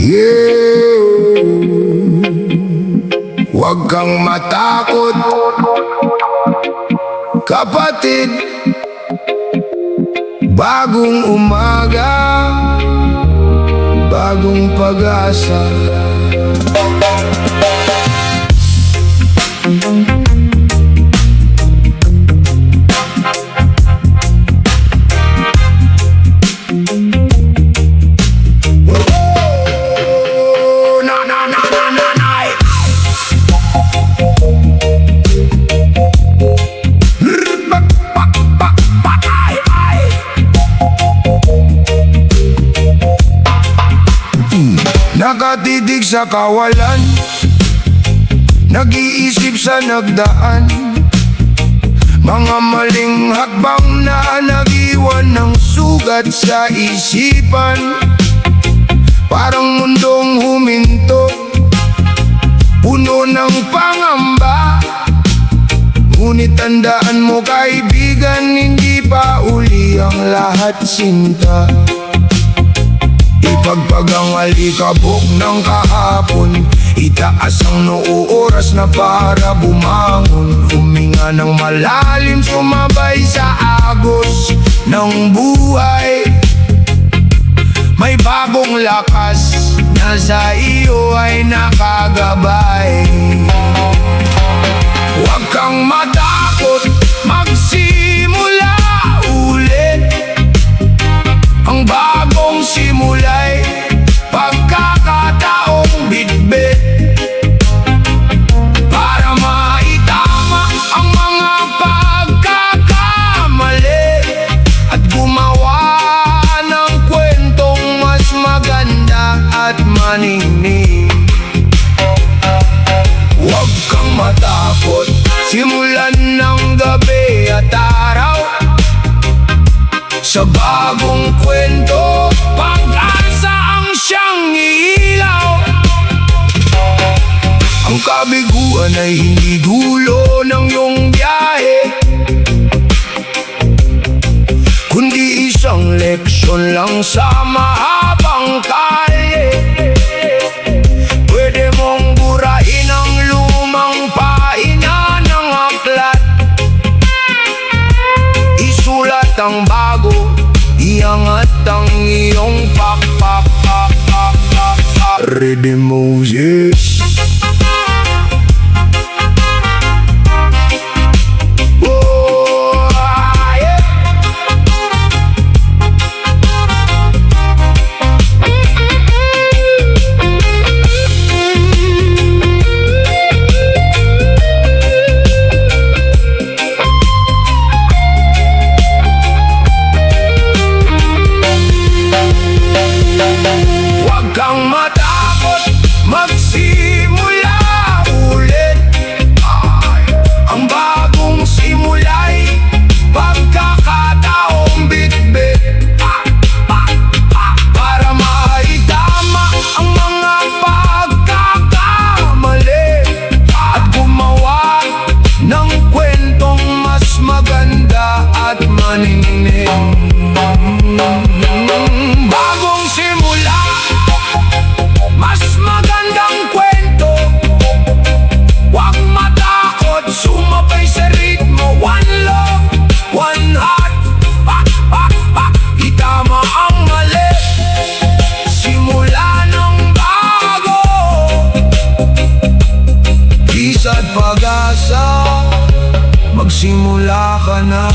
Yeah. Huwag kang matakot, kapatid. Bagong umaga, bagong pag-asa. Nakatitig sa kawalan, nag-iisip sa nagdaan, mga maling hakbang na nag-iwan ng sugat sa isipan. Parang mundong huminto, puno ng pangamba. Ngunit tandaan mo kaibigan, hindi pa uli ang lahat sinta. Ipagpag ang alikabok ng kahapon, itaas ang noo oras na para bumangon. Huminga ng malalim, sumabay sa agos ng buhay. May bagong lakas na sa iyo ay nakagabay. Huwag kang matakot, magsimula ulit. Ang bagong simula'y pagkakataong bitbit para maitama ang mga pagkakamali at gumawa ng kwentong mas maganda at maningning. Huwag kang matakot, simulan ng gabi at araw. Sa bagong kwento, pag-asa ang siyang ilaw. Ang kabiguan ay hindi dulo ng iyong biyahe, kundi isang leksyon lang sa mahabang kalye. Pwede mong burahin ang lumang pahina ng aklat, isulat ang bago, iangat ang iyong Ready Moses. Oh, yeah. Huwag kang matakot, magsimula ulit. Ang bagong simula'y pagkakataong bitbit para maitama ang mga pagkakamali at gumawa ng kwentong mas maganda at maningning. Bagong simula, mas magandang kwento. Huwag matakot, sumabay sa ritmo. One love, one heart, itama ang mali, simula ng bago. Peace at pag-asa, magsimula ka na.